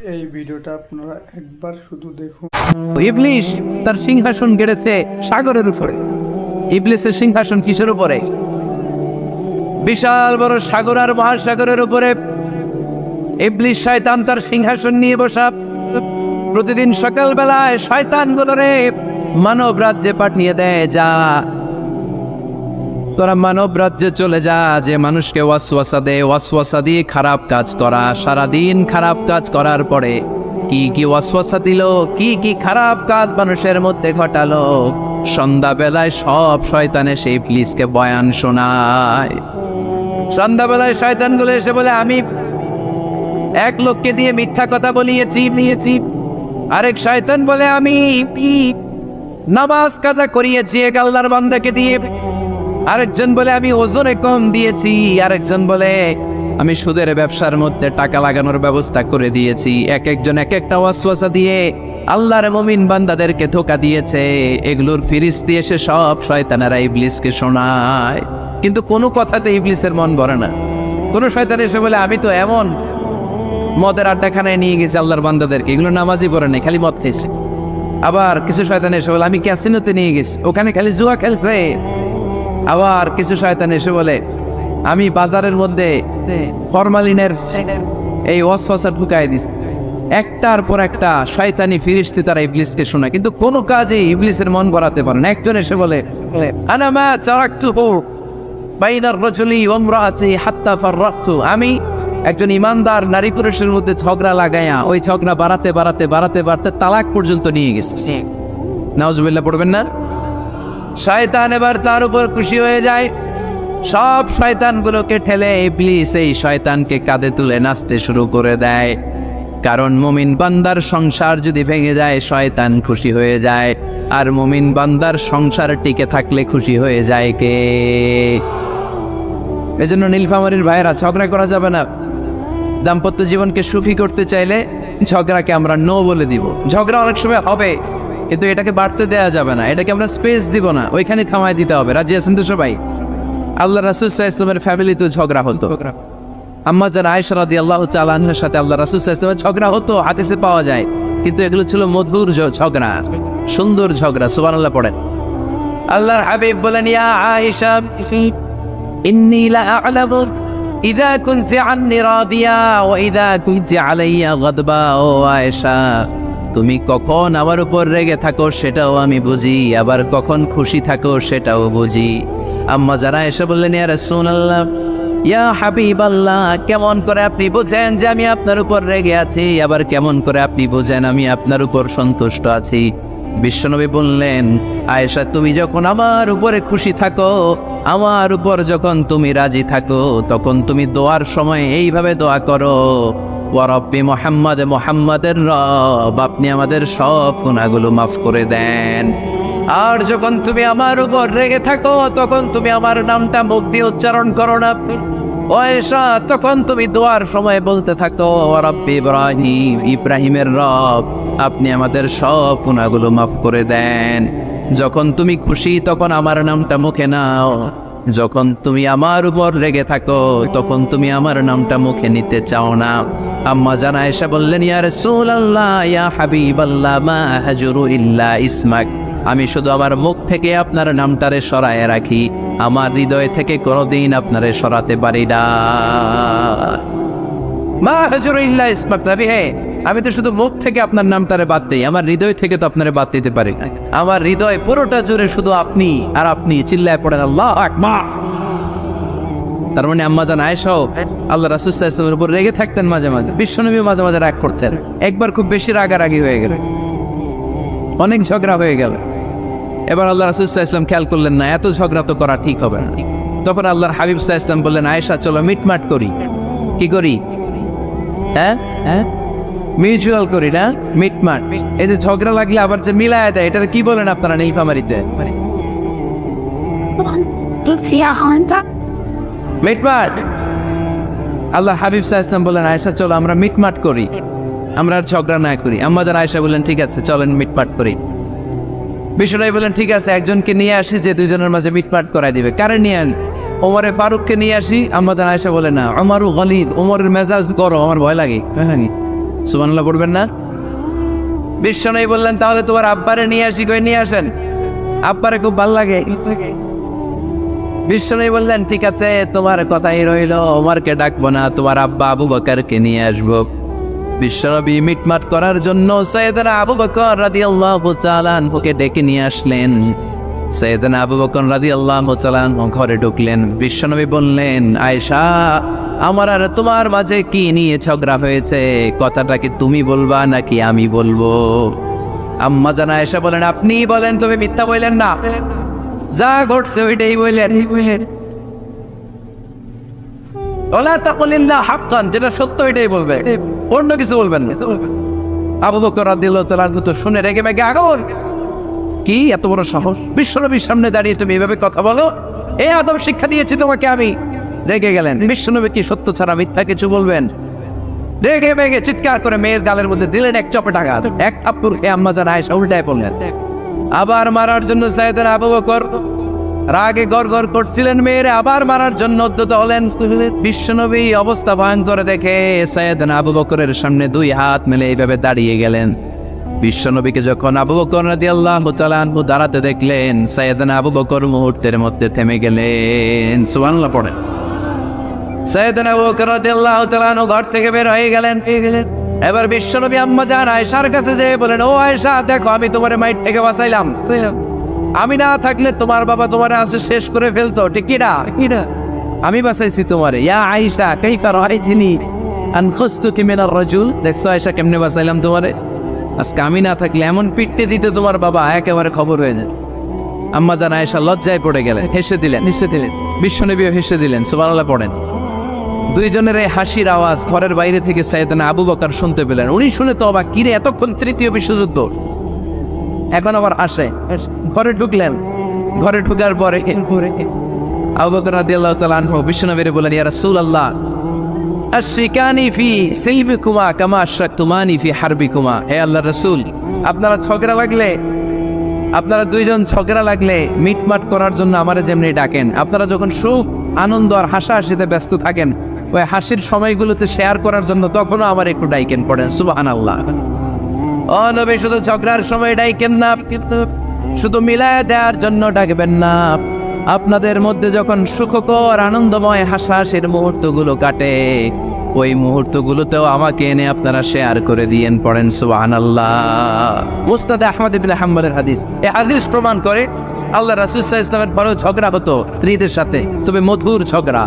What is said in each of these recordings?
এই ভিডিওটা আপনারা একবার শুধু দেখুন। ইবলিস তার সিংহাসন গেড়েছে সাগরের উপরে। ইবলিসের সিংহাসন কিসের উপরে? বিশাল বড় সাগর আর মহাসাগরের উপরে ইবলিস শয়তান তার সিংহাসন নিয়ে বসা। প্রতিদিন সকালবেলায় শয়তানগুলোরে মানব রাজ্যে পাঠিয়ে দেয়, যা তোরা মানব রাজ্যে চলে যা, যে মানুষকে ওয়াসওয়াসা দেয়, ওয়াসওয়াসা দিয়ে খারাপ কাজ করা। সারাদিন খারাপ কাজ করার পরে কি কি ওয়াসওয়াসা দিল, কি কি খারাপ কাজ মানুষের মধ্যে ঘটালো, সন্ধ্যাবেলায় সব শয়তানে সেই ইবলিসকে বয়ান শোনায়। সন্ধ্যাবেলায় শয়তানগুলো এসে বলে, আমি এক লোককে দিয়ে মিথ্যা কথা বলিয়েছি। আরেক শয়তান বলে, আমি নামাজ কাজা করিয়েছি এক আল্লাহর বান্দাকে দিয়ে। আরেকজন বলে, আমি ওজনে কম দিয়েছি। আরেকজন বলে, আমি সুদের ব্যবসার মধ্যে টাকা লাগানোর ব্যবস্থা করে দিয়েছি। এক একজন এক একটা ওয়াসওয়াসা দিয়ে আল্লাহর মুমিন বান্দাদেরকে ধোঁকা দিয়েছে। এগুলোর ফিরিস্তি এসে সব শয়তানেরা ইবলিসকে শোনায়, কিন্তু কোনো কথাতে ইবলিসের মন ভরে না। কোন শয়তান এসে বলে, আমি তো এমন মদের আড্ডাখানায় নিয়ে গেছি আল্লাহর বান্দাদেরকে, এগুলো নামাজই পড়ে নাই, খালি মদ খেয়েছে। আবার কিছু শয়তান এসে বলে, আমি ক্যাসিনোতে নিয়ে গেছি, ওখানে খালি জুয়া খেলছে। আবার কিছু শয়তান এসে বলে, আমি বাজারের মধ্যে ফরমালিনের এই ওয়াসওয়াসা ঢুকাই দিছি। একটার পর একটা শয়তানি ফিরিস্তি তারা ইবলিসকে শোনায়, কিন্তু কোনো কাজে ইবলিসের মন ভরাতে পারে না। একজন এসে বলে, আনা মা তারাকতুহু বাইনার রাজুলি ওয়া ইমরাআতি হাত্তা ফাররাকতু, আমি একজন ইমানদার নারী পুরুষের মধ্যে ঝগড়া লাগায়া ওই ঝগড়া বাড়াতে তালাক পর্যন্ত নিয়ে গেছে। নাউজুবিল্লাহ পড়বেন না? শয়তান এবার তার উপর খুশি হয়ে যায়। সব শয়তানগুলোকে ঠেলে ইবলিস এই শয়তানকে কাঁধে তুলে নাচতে শুরু করে দেয়। কারণ মুমিন বান্দার সংসার যদি ভেঙে যায় শয়তান খুশি হয়ে যায়, আর মুমিন বান্দার সংসার টিকে থাকলে খুশি হয়ে যায় কে? এজন্য নীলফামারীর ভাইয়েরা, ঝগড়া করা যাবে না। দাম্পত্য জীবনকে সুখী করতে চাইলে ঝগড়াকে আমরা নো বলে দিব। ঝগড়া অনেক সময় হবে, কিন্তু এটাকে বাড়তে দেওয়া যাবে না, এটাকে আমরা স্পেস দিব না, ওইখানে থামায় দিতে হবে। রাজি আছেন তো সবাই? আল্লাহ রাসূল সাল্লাল্লাহু আলাইহি ওয়াসাল্লামের ফ্যামিলিতে ঝগড়া হতো। আম্মা জান আয়েশা রাদিয়াল্লাহু তাআলা আনহার সাথে আল্লাহ রাসূল সাল্লাল্লাহু আলাইহি ওয়াসাল্লামের ঝগড়া হতো, হাদিসে পাওয়া যায়। কিন্তু এগুলো ছিল মধুর ঝগড়া, সুন্দর ঝগড়া। সুবহানাল্লাহ পড়েন। আল্লাহর হাবিব বলেন, ইয়া আয়েশা ইন্নী লা আ'লামু ইযা কুনতি আন্নী রাদিয়া ওয়া ইযা কুনতি আলাইয়া গাদবা। ও আয়েশা, তুমি কখন আমার উপর রেগে থাকো সেটাও আমি বুঝি, আবার কখন খুশি থাকো সেটাও বুঝি। আম্মা যারা এসে বললেন, ইয়া রাসূলুল্লাহ, ইয়া হাবিবাল্লাহ, কেমন করে আপনি বুঝেন যে আমি আপনার উপর রেগে আছি, আবার কেমন করে আপনি বুঝেন আমি আপনার উপর সন্তুষ্ট আছি? বিশ্বনবী বললেন, আয়েশা, তুমি যখন আমার উপরে খুশি থাকো, আমার উপর যখন তুমি রাজি থাকো, তখন তুমি দোয়ার সময় এইভাবে দোয়া করো, ওয়া রাব্বি মুহাম্মদ, মুহাম্মাদের রব, আপনি আমাদের সব গুনাহগুলো মাফ করে দেন। আর যখন তুমি আমার উপর রেগে থাকো, তখন তুমি আমার নামটা মুখ দিয়ে উচ্চারণ করো না। ও আয়েশা, তখন তুমি দোয়ার সময় বলতে থাকো, ওয়া রাব্বি ইব্রাহিম, ইব্রাহিমের রব, আপনি আমাদের সব গুনাহগুলো মাফ করে দেন। যখন তুমি খুশি তখন আমার নামটা মুখে নাও, যখন তুমি আমার উপর রেগে থাকো তখন তুমি আমার নামটা মুখে নিতে চাও না। আম্মা জান আয়েশা বললেন, ইয়া রাসূলুল্লাহ, ইয়া হাবিবাল্লাহ, মা হাজুরু ইল্লা ইসমাক, আমি শুধু আমার মুখ থেকে আপনার নামটারে সরায় রাখি, আমার হৃদয় থেকে কোনোদিন আপনারে সরাতে পারি না। মা হাজুরু ইল্লা ইসমাক, নবী হে, আমি তো শুধু মুখ থেকে আপনার নামটারে বাদ দেই, আমার হৃদয় থেকে তো আপনারে বাদ দিতে পারি না। আমার হৃদয় পুরোটা জুড়ে শুধু আপনি আর আপনি। চিল্লায় পড়েন আল্লাহু আকবার। তার মানে আম্মা জান আয়েশাও আল্লাহ রাসূল সাল্লাল্লাহু আলাইহি ওয়াসাল্লামের উপর রেগে থাকতেন মাঝে মাঝে। বিশ্বনবী মাঝে মাঝে রাগ করতেন। একবার খুব বেশি রাগারাগি হয়ে গেল, অনেক ঝগড়া হয়ে গেল। এবার আল্লাহ রাসূল সাল্লাল্লাহু আলাইহি ওয়াসাল্লাম খেয়াল করলেন না, এত ঝগড়া তো করা ঠিক হবে না। তখন আল্লাহর হাবিব সাল্লাল্লাহু আলাইহি ওয়াসাল্লাম বললেন, আয়েশা, চলো মিটমাট করি। কি করি? হ্যাঁ, মিউচুয়াল করি না, মিটমাট। এই যে ঝগড়া লাগলে আবার যে মিলায় দেয়, এটা কি বলেন আপনারা নীলফামারীতে? মিটমাট। আল্লাহ হাবিব সাল্লাল্লাহু আলাইহি ওয়াসাল্লাম বলেন, আয়েশা, চলো আমরা মিটমাট করি, আমরা আর ঝগড়া না করি। আম্মা জান আয়েশা বললেন, ঠিক আছে, চলেন মিটমাট করি। বিশ্বনবী বলেন, ঠিক আছে, একজনকে নিয়ে আসি যে দুইজনের মাঝে মিটমাট করাই দিবে। কারে নিয়ে আন? ওমরে ফারুককে নিয়ে আসি। আম্মা জান আয়েশা বলে, না, ওমরু গলিদ, ওমরের মেজাজ গরম, আমার ভয় লাগে। সুবহানাল্লাহ পড়বেন না? বিশ্বনবী বললেন তাহলে তোমার আব্বারে নিয়ে আসি, কই নিয়ে আসেন, আব্বারে খুব ভালো লাগে। বিশ্বনবী বললেন ঠিক আছে, তোমার কথাই রইল, ওমরকে ডাকবো না, তোমার আব্বা আবু বকরকে নিয়ে আসবো। বিশ্বনবী মিটমাট করার জন্য সাইয়েদনা আবু বকর রাদিয়াল্লাহু তাআলা আনহুকে ডেকে নিয়ে আসলেন। সাইয়েদনা আবু বকর রাদিয়াল্লাহু তাআলা আনহু ঘরে ঢুকলেন। বিশ্বনবী বললেন, আয়েশা, আমার আর তোমার মাঝে কি নিয়ে ঝগড়া হয়েছে? কথাটা কি তুমি বলবা নাকি আমি বলবো? আম্মা জান আয়েশা বলেন, আপনিই বলেন, তবে মিথ্যা বললেন না, যা ঘটছে ওইটাই বললেন। ওলা তাকুলিল্লা হাক্কান, যেটা সত্য এটাই বলবে, অন্য কিছু বলবেন না। আবু বকর রাদিয়াল্লাহু তাআলা আনহু তো শুনে রেগে মেগে আগুন। কি এত বড় সাহস, বিশ্বনবীর সামনে দাঁড়িয়ে তুমি এভাবে কথা বলো? এই আদব শিক্ষা দিয়েছি তোমাকে আমি। রেগে গেলেন। বিশ্বনবী কি সত্য ছাড়া মিথ্যা কিছু বলবেন? রেগে মেগে চিৎকার করে মেয়ের গালের মধ্যে দিলেন এক চপেটাঘাত। এক থাপ্পড় খেয়ে আম্মা জান আয়েশা উল্টায় পড়লেন। আবার মারার জন্য সাইয়েদনা আবু বকর রাগে গড়গড় করছিলেন, মেয়েরে আবার মারার জন্য উদ্যত হলেন। বিশ্বনবী অবস্থা ভয়ঙ্কর দেখে সাইয়েদনা আবু বকরের সামনে দুই হাত মেলে এইভাবে দাঁড়িয়ে গেলেন। বিশ্বনবীকে যখন আবু বকর রাদিয়াল্লাহু তাআলা আনহু দাঁড়াতে দেখলেন, সাইয়েদনা আবু বকর মুহূর্তের মধ্যে থেমে গেলেন। সুবহানাল্লাহ পড়েন। সাইয়েদনা আবু বকর রাদিয়াল্লাহু তাআলা আনহু ঘর থেকে বের হয়ে গেলেন। এবার বিশ্বনবী আম্মা জান আয়েশার কাছে যেয়ে বলেন, ও আয়েশা, দেখো আমি তোমারে মাইট থেকে বাঁচাইলাম। আমি না থাকলে তোমার বাবা তোমারে আসে শেষ করে ফেলতো, ঠিক কি না? আমি বাঁচাইছি তোমারে। ইয়া আয়েশা কাইফা রাআইতিনি আনখুস্তুকি মিনার রাজুল, দেখছো আয়েশা কেমনে বাঁচাইলাম তোমারে? আজকে আমি না থাকলে এমন পিটতে দিতে তোমার বাবা একেবারে খবর হয়ে যায়। আম্মা জান আয়েশা লজ্জায় পড়ে গেলেন, হেসে দিলেন। বিশ্বনবীও হেসে দিলেন। সুবহানাল্লাহ পড়েন। দুইজনের এই হাসির আওয়াজ ঘরের বাইরে থেকে সাইয়েদনা আবু বকর শুনতে পেলেন। উনি শুনে তো অবাক, কিরে এতক্ষণ তৃতীয় বিশ্বযুদ্ধ, এখন আবার হাসে। ঘরে ঢুকলেন। ঘরে ঢুকার পরে আবু বকর রাদিয়াল্লাহু তাআলা আনহু বিশ্বনবীরে বলেন, ইয়া রাসূলুল্লাহ, আশরিকানি ফি সিলবিকুমা কামা আশরাকতুমানি ফি হারবিকুমা। হে আল্লাহর রাসূল, আপনারা দুইজন ঝগড়া লাগলে মিটমাট করার জন্য আমারে যেমনি ডাকেন, আপনারা যখন সুখ আনন্দ আর হাসাহাসিতে ব্যস্ত থাকেন, ওই হাসির সময়গুলোতে শেয়ার করার জন্য তখনও আমার একটু ডাইকেন পড়েন। সুবহানাল্লাহ। ও নবী, শুধু ঝগড়ার সময় ডাইকেন না, শুধু মিলায় দেওয়ার জন্য ডাকবেন না। আপনাদের মধ্যে যখন সুখকর আনন্দময় হাসাহাসির মুহূর্তগুলো কাটে, ওই মুহূর্তগুলোতেও আমাকে এনে আপনারা শেয়ার করে দিয়েন পড়েন। সুবহানাল্লাহ। মুসনাদে আহমদ ইবনে হাম্বলের হাদিস। এই হাদিস প্রমাণ করে আল্লাহ রাসূল সাল্লাল্লাহু আলাইহি ওয়াসাল্লামের বড় ঝগড়া হতো স্ত্রীদের সাথে, তবে মধুর ঝগড়া,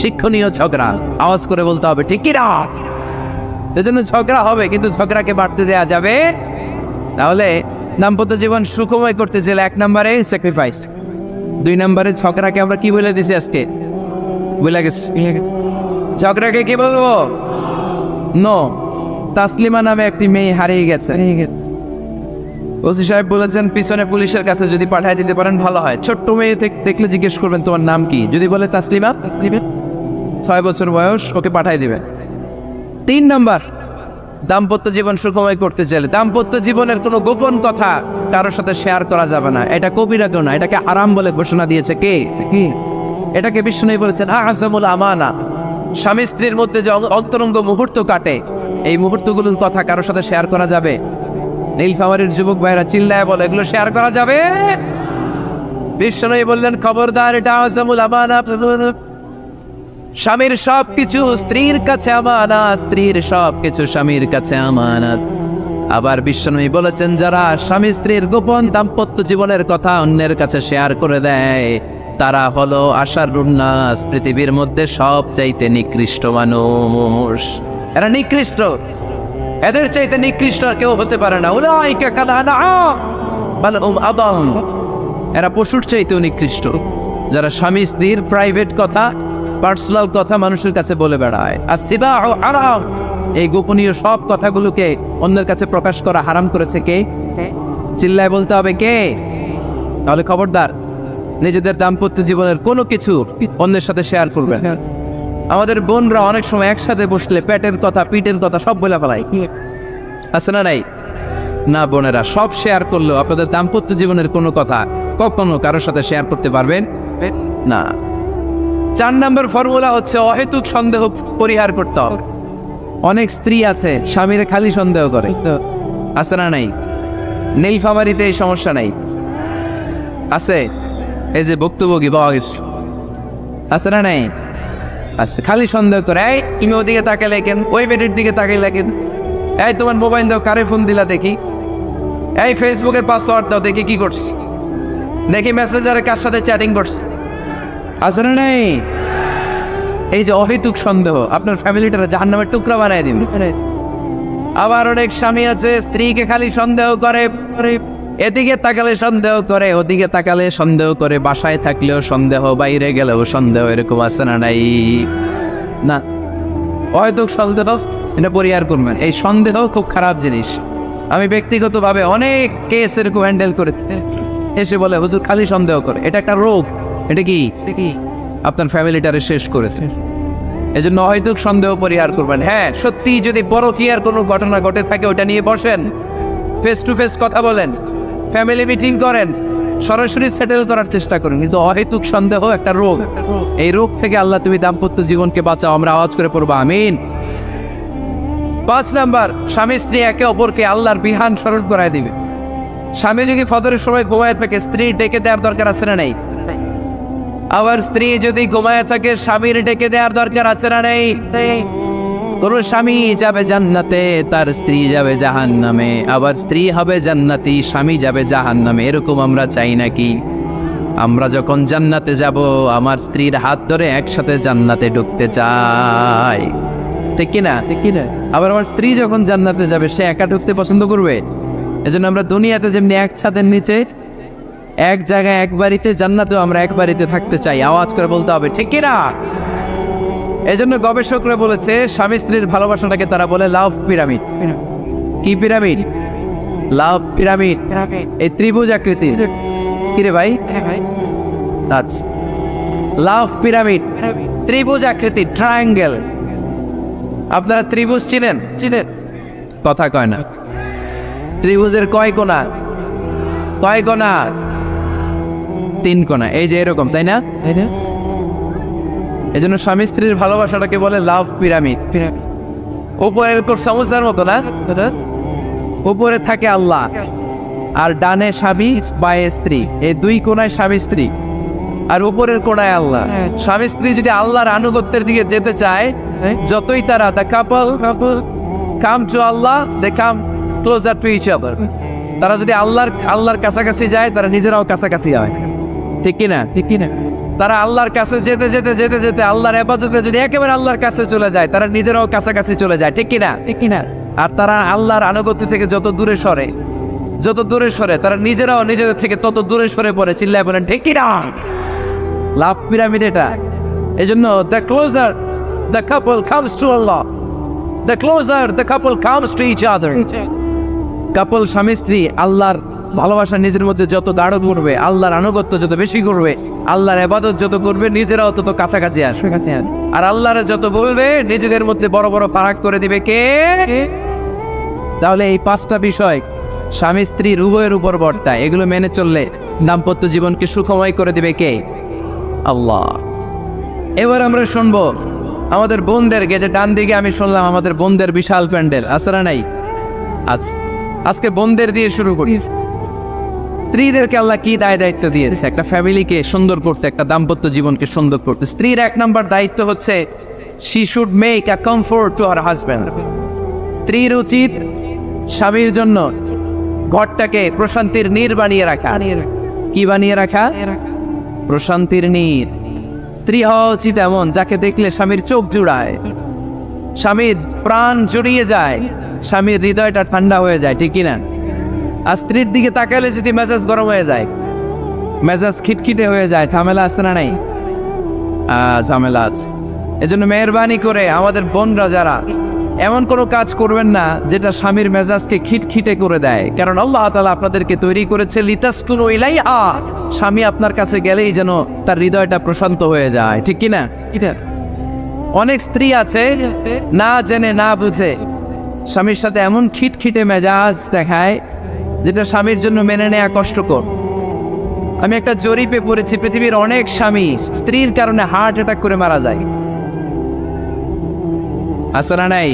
শিক্ষণীয় ঝগড়া। আওয়াজ করে বলতে হবে, ঠিক কি না? এজন্য ঝগড়া হবে, কিন্তু ঝগড়াকে বাড়তে দেয়া যাবে। তাহলে দাম্পত্য জীবন সুখময় করতে চাইলে 1 নম্বরে স্যাক্রিফাইস, 2 নম্বরে ঝগড়াকে আমরা কি বলে দিছি আজকে? বলে গেছি ঝগড়াকে কি বলবো? নো। তাসলিমা নামে একটি মেয়ে হারিয়ে গেছে। ওসি সাহেব বলেছেন পিছনে পুলিশের কাছে যদি পাঠিয়ে দিতে পারেন ভালো হয়। ছোট্ট মেয়ে দেখলে জিজ্ঞেস করবেন তোমার নাম কি, যদি বলে তাসলিমা, 6 বছর বয়স, ওকে পাঠিয়ে দিবেন। 3 নম্বর, দাম্পত্য জীবন সুখময় করতে চাইলে দাম্পত্য জীবনের কোনো গোপন কথা কারোর সাথে শেয়ার করা যাবে না। এটা কবিরা কেউ না, এটাকে হারাম বলে ঘোষণা দিয়েছে কে? এটাকে বিষ্ণু বলেছেন আযমুল আমানা। স্বামী স্ত্রীর মধ্যে যে অন্তরঙ্গ মুহূর্ত কাটে, এই মুহূর্তগুলোর কথা কারোর সাথে শেয়ার করা যাবে? নীলফামারীর যুবক ভাইরা চিল্লায় বলে, এগুলো শেয়ার করা যাবে? বিষ্ণু বললেন খবরদার, এটা আযমুল আমানা। স্বামীর সবকিছু স্ত্রীর কাছে আমানত, স্ত্রীর সবকিছু স্বামীর কাছে আমানত। আবার বিষ্ণু বলেছেন, যারা স্বামী স্ত্রীর গোপন দাম্পত্য জীবনের কথা অন্যের কাছে শেয়ার করে দেয়, তারা হলো আশারুন নাস, পৃথিবীর মধ্যে সবচাইতে নিকৃষ্ট মানুষ। এরা নিকৃষ্ট, এদের চাইতে নিকৃষ্ট আর কেউ হতে পারে না। উলাইকা কাল আনআম বাল হুম আদাল। এরা পশুর চাইতেও নিকৃষ্ট, যারা স্বামী স্ত্রীর প্রাইভেট কথা, পার্সোনাল কথা মানুষের কাছে বলে বেড়ায়। আর সিবাহু হারাম, এই গোপনীয় সব কথাগুলোকে অন্যের কাছে প্রকাশ করা হারাম করেছে কে? চিল্লায় বলতে হবে কে? তাহলে খবরদার, নিজেদের দাম্পত্য জীবনের কোনো কিছু অন্যের সাথে শেয়ার করবেন। আমাদের বোনরা অনেক সময় একসাথে বসলে পেটের কথা, পিঠের কথা সব বলে ফেলায়, আছে না নাই? না বোনেরা, সব শেয়ার করলেও আপনাদের দাম্পত্য জীবনের কোনো কথা কখনো কারোর সাথে শেয়ার করতে পারবেন না। 4 নম্বর ফর্মুলা হচ্ছে অহেতুক সন্দেহ পরিহার করতে হবে। অনেক স্ত্রী আছে স্বামীরে খালি সন্দেহ করে, আছে না নাই? নীলফামারীতে এই সমস্যা নাই, আছে? এই যে ভুক্তভোগী পাওয়া গেছে, আছে না নাই? আছে, খালি সন্দেহ করে। এই তুমি ওদিকে তাকালে কেন, ওই বেটির দিকে তাকাইলে কেন, এই তোমার মোবাইল দাও, কারে ফোন দিলা দেখি, এই ফেসবুকের পাসওয়ার্ড দাও দেখি কি করছে, দেখি মেসেঞ্জারে কার সাথে চ্যাটিং করছে, আছে না নাই? এই যে অহেতুক সন্দেহ আপনার ফ্যামিলিটারে জাহান্নামের টুকরা বানায় দিন। আবার অনেক স্বামী আছে স্ত্রীকে খালি সন্দেহ করে, এদিকে তাকালে সন্দেহ করে, ওদিকে তাকালে সন্দেহ করে, বাসায় থাকলেও সন্দেহ, বাইরে গেলেও সন্দেহ, এরকম আছে না নাই? না, অহেতুক সন্দেহ এটা পরিহার করবেন। এই সন্দেহ খুব খারাপ জিনিস। আমি ব্যক্তিগতভাবে অনেক কেস এরকম হ্যান্ডেল করেছি, এসে বলে হুজুর খালি সন্দেহ করে, এটা একটা রোগ। এটা কি আপনার ফ্যামিলিটারে শেষ করেছে। এই জন্য অহেতুক সন্দেহ পরিহার করবেন। হ্যাঁ, সত্যি যদি পরকীয়ার কোনো ঘটনা ঘটে থাকে ওটা নিয়ে বসেন, ফেস টু ফেস কথা বলেন, ফ্যামিলি মিটিং করেন, সরাসরি সেটেল করার চেষ্টা করেন। কিন্তু অহেতুক সন্দেহ একটা রোগ, এই রোগ থেকে আল্লাহ তুমি দাম্পত্য জীবনকে বাঁচাও। আমরা আওয়াজ করে পড়বো আমিন। 5 নাম্বার, স্বামী স্ত্রী একে অপরকে আল্লাহর বিধান স্মরণ করায় দিবে। স্বামী যদি ফজরের সময় ঘুমায় থাকে, স্ত্রী ডেকে দেওয়ার দরকার আছে না নেই? আবার স্ত্রী যদি ঘুমায় থাকে, স্বামীর ডেকে দেওয়ার দরকার আছে না নেই? কোন স্বামী যাবে জান্নাতে, তার স্ত্রী যাবে জাহান্নামে, আবার স্ত্রী হবে জান্নাতি, স্বামী যাবে জাহান্নামে। এরকম আমরা চাই নাকি? আমরা যখন জান্নাতে যাব, আমার স্ত্রীর হাত ধরে একসাথে জান্নাতে ঢুকতে চাই, ঠিক কিনা? ঠিক কিনা? আবার আমার স্ত্রী যখন জান্নাতে যাবে, সে একা ঢুকতে পছন্দ করবে। এজন্য আমরা দুনিয়াতে যেমনি এক ছাদের নিচে, এক জায়গায়, এক বাড়িতে, জান্নাতেও আমরা এক বাড়িতে থাকতে চাই। আওয়াজ করে বলতে হবে, ঠিক কিনা? এজন্য গবেষকরা বলেছে স্বামী স্ত্রীর ভালোবাসাটাকে তারা বলে লাভ পিরামিড। কি পিরামিড? লাভ পিরামিড। এই ত্রিভুজ আকৃতি। কিরে ভাই? আচ্ছা, লাভ পিরামিড, ত্রিভুজ আকৃতি, ট্রায়াঙ্গেল। আপনারা ত্রিভুজ চিনেন? চিনেন? কথা কয় না। ত্রিভুজের কয় কোণা? কয় কোণা? 3 কোণা। এই যে এরকম, তাই না? তাই না? এজন্য স্বামী স্ত্রীর ভালোবাসাটাকে বলে লাভ পিরামিড। উপরে এরকম সমুদ্রের মতো না, উপরে থাকে আল্লাহ, আর ডানে স্বামী, বায়ে স্ত্রী। এই 2 কোণায় স্বামী স্ত্রী, আর উপরের কোণায় আল্লাহ। স্বামী স্ত্রী যদি আল্লাহর আনুগত্যের দিকে যেতে চায়, যতই তারা the couple come to Allah, they come closer to each other। তারা যদি আল্লাহর কাছাকাছি যায়, তারা নিজেরাও কাছাকাছি হয়, ঠিক কিনা? ঠিক কিনা? তারা আল্লাহর কাছে যেতে যেতে যেতে যেতে আল্লাহর ইবাদতে যদি একেবারে আল্লাহর কাছে চলে যায়, তারা নিজেরাও কাছাকাছি চলে যায়, ঠিক কিনা? ঠিক কিনা? আর তারা আল্লাহর আনুগত্য থেকে যত দূরে সরে, তারা নিজেরাও নিজেদের থেকে তত দূরে সরে পড়ে। চিল্লায় বলেন, ঠিক কিনা? লাভ পিরামিড এটা। এই জন্য the closer the couple comes to Allah, the closer the couple comes to each other। কাপল স্বামী স্ত্রী আল্লাহর ভালোবাসা নিজের মধ্যে যত গাঢ় করবে, আল্লাহর আনুগত্য যত বেশি করবে, আল্লাহর ইবাদত যত করবে, নিজেরাও তত কাছাকাছি আসবে। আর আল্লাহর যত বলবে, নিজেদের মধ্যে বড় বড় ফারাক করে দিবে কে? তাহলে এই 5টা বিষয় স্বামী স্ত্রীর উভয়ের উপর বর্তায়। এগুলো মেনে চললে দাম্পত্য জীবনকে সুখময় করে দিবে কে? আল্লাহ। এবার আমরা শুনবো আমাদের বোনদেরকে। যে ডান দিকে আমি শুনলাম আমাদের বোনদের বিশাল প্যান্ডেল, আছে না নাই? আজকে বোনদের দিয়ে শুরু করি। স্ত্রীদেরকে আল্লাহ কি দায়িত্ব দিয়েছে একটা ফ্যামিলিকে সুন্দর করতে, একটা দাম্পত্য জীবনকে সুন্দর করতে? স্ত্রীর 1 নম্বর দায়িত্ব হচ্ছে she should make a comfort to her husband। স্ত্রীর উচিত স্বামীর জন্য ঘরটাকে প্রশান্তির নীড় বানিয়ে রাখা। কি বানিয়ে রাখা? প্রশান্তির নীড়। স্ত্রী হওয়া উচিত এমন যাকে দেখলে স্বামীর চোখ জুড়ায়, স্বামীর প্রাণ জড়িয়ে যায়, স্বামীর হৃদয়টা ঠান্ডা হয়ে যায়, ঠিক কিনা? আর স্ত্রীর দিকে তাকালে যদি মেজাজ গরম হয়ে যায়, মেজাজ খিটখিটে হয়ে যায়, ঝামেলা আছে না নাই? ঝামেলা আছে। এজন্য মেহেরবানি করে আমাদের বোনরা যারা, এমন কোনো কাজ করবেন না যেটা স্বামীর মেজাজকে খিটখিটে করে দেয়। কারণ আল্লাহ তাআলা আপনাদেরকে তৈরি করেছে লিতাসকুনু ইলাইহা, স্বামী আপনার কাছে গেলেই যেন তার হৃদয়টা প্রশান্ত হয়ে যায়, ঠিক কিনা? অনেক স্ত্রী আছে না জেনে না বুঝে স্বামীর সাথে এমন খিটখিটে মেজাজ দেখায় যেটা স্বামীর জন্য মেনে নেওয়া কষ্টকর। আমি একটা জরিপে পড়েছি, পৃথিবীর অনেক স্বামী স্ত্রীর কারণে হার্ট অ্যাটাক করে মারা যায়, আছে না নাই?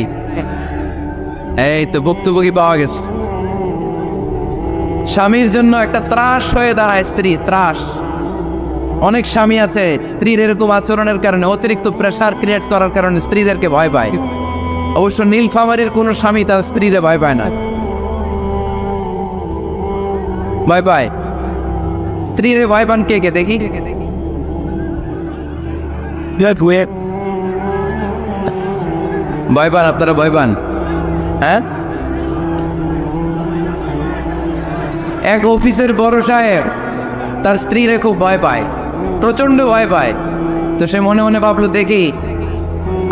এই তো ভুক্তভোগী পাওয়া গেছে। স্বামীর জন্য একটা ত্রাস হয়ে দাঁড়ায় স্ত্রী, ত্রাস। অনেক স্বামী আছে স্ত্রীর এরকম আচরণের কারণে, অতিরিক্ত প্রেসার ক্রিয়েট করার কারণে স্ত্রীদেরকে ভয় পায়। অবশ্য নীলফামারীর কোনো স্বামী তার স্ত্রীরে ভয় পায় না। ভয় পায় স্ত্রীরে ভয় পান কে কে দেখি? ভয় পান আপনারা? ভয় পান? হ্যাঁ, এক অফিসের বড় সাহেব তার স্ত্রীরে খুব ভয় পায়, প্রচন্ড ভয় পায়। তো সে মনে মনে ভাবলো, দেখি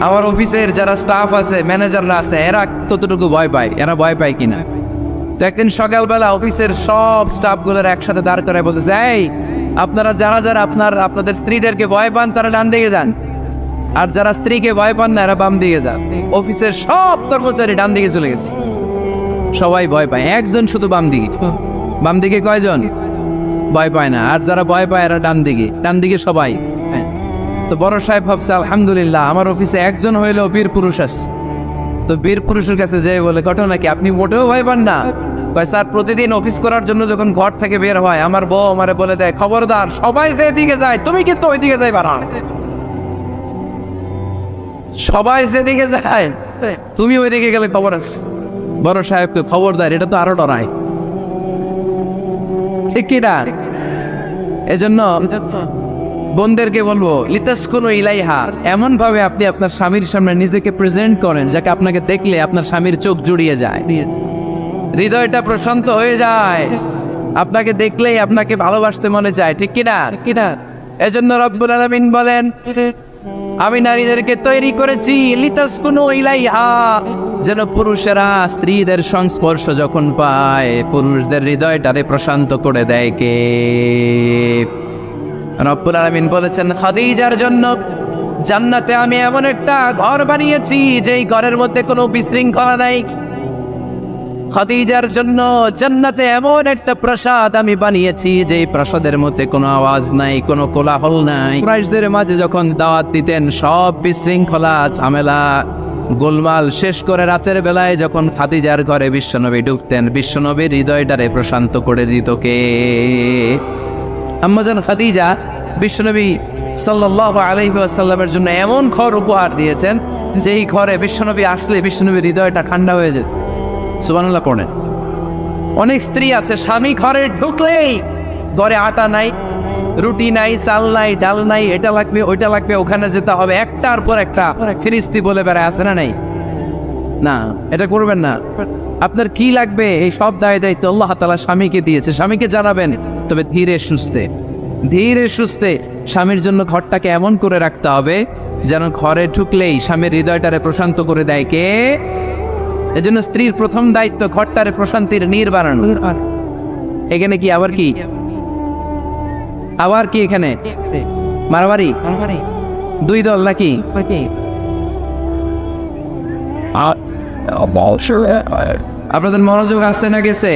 আমার অফিসের যারা স্টাফ আছে, ম্যানেজাররা আছে, এরা কতটুকু ভয় পায়, এরা ভয় পায় কিনা। তো একদিন সকালবেলা অফিসের সব স্টাফগুলোর একসাথে দাঁড় করায় বলতেছে, এই আপনারা যারা যারা আপনাদের স্ত্রীদেরকে ভয় পান তারা ডান দিকে যান, আর যারা স্ত্রীকে ভয় পান না এরা বাম দিকে যান। অফিসের সব কর্মচারী ডান দিকে চলে গেছে, সবাই ভয় পায়, একজন শুধু বাম দিকে। বাম দিকে কয়জন ভয় পায় না, আর যারা ভয় পায় এরা ডান দিকে, ডান দিকে সবাই। তো বড় সাহেব ভাবছে, আলহামদুলিল্লাহ আমার অফিসে একজন হইলেও বীর পুরুষ আছে। তো বীর পুরুষের কাছে যেয়ে বলে, ঘটনা কি, আপনি মোটেও ভয় পান না? কয়, স্যার প্রতিদিন অফিস করার জন্য যখন ঘর থেকে বের হয় আমার বউ আমারে বলে দেয়, খবরদার সবাই যেদিকে যায় তুমি কিন্তু ওইদিকে যাইবা না, সবাই যেদিকে যায় তুমি ওইদিকে গেলে খবর আছে। বড় সাহেবকে খবরদার, এটা তো আরো ডরায়, ঠিক কিনা? এজন্য বোনদেরকে বলবো, লিতাসকুনু ইলাইহা, এমন ভাবে আপনি আপনার স্বামীর সামনে নিজেকে প্রেজেন্ট করেন যাকে আপনাকে দেখলে আপনার স্বামীর চোখ জুড়িয়ে যায়, হৃদয়টা প্রশান্ত হয়ে যায়, আপনাকে দেখলেই আপনাকে ভালোবাসতে মনে চায়, ঠিক কিনা? এজন্য রব্বুল আলামিন বলেন, আমি নারীদেরকে তৈরি করেছি লিতাসকুনু ইলাইহা, যেন পুরুষেরা স্ত্রীদের সংস্পর্শ যখন পায় পুরুষদের হৃদয়টারে প্রশান্ত করে দেয় কে? রব্বুল আলামিন বলেছেন, খাদিজার জন্য জান্নাতে আমি এমন একটা ঘর বানিয়েছি যেই ঘরের মধ্যে কোনো বিশৃঙ্খলা নাই। খাদিজার জন্য জান্নাতে এমন একটা প্রাসাদ আমি বানিয়েছি যেই প্রাসাদের মধ্যে কোনো আওয়াজ নাই, কোনো কোলাহল নাই। কুরাইশদের মাঝে যখন দাওয়াত দিতেন সব বিশৃঙ্খলা ঝামেলা গোলমাল শেষ করে রাতের বেলায় যখন খাদিজার ঘরে বিশ্বনবী ঢুকতেন, বিশ্বনবীর হৃদয়টারে প্রশান্ত করে দিত কে? আম্মাজান খাদিজা বিশ্বনবী সাল্লাল্লাহু আলাইহি ওয়াসাল্লামের জন্য এমন ঘর উপহার দিয়েছেন যেই ঘরে বিশ্বনবী আসলে বিশ্বনবীর হৃদয়টা ঠান্ডা হয়ে যেত। সুবহানাল্লাহ পড়েন। অনেক স্ত্রী আছে স্বামী ঘরে ঢুকলেই ঘরে আটা নাই, রুটি নাই, চাল নাই, ডাল নাই, এটা লাগবে ওইটা লাগবে, ওখানে যেতে হবে, একটার পর একটা ফিরিস্তি বলে বেড়ায়, আছে না নাই? না, এটা করবেন না। আপনার কি লাগবে এই সব দায়িত্ব আল্লাহ তাআলা স্বামীকে দিয়েছে, স্বামীকে জানাবেন, তবে ধীরে সুস্থে স্বামীর জন্য ঘরটাকে এমন করে রাখতে হবে যেন ঘরে ঢুকলেই স্বামীর হৃদয়টারে প্রশান্ত করে দেয় কে? এজন্য স্ত্রীর প্রথম দায়িত্ব ঘরটারে প্রশান্তির নীড় বানানো। এখানে কি আবার কি এখানে মারামারি দুই দল নাকি? আপনাদের মনোযোগ আসছে না গেছে?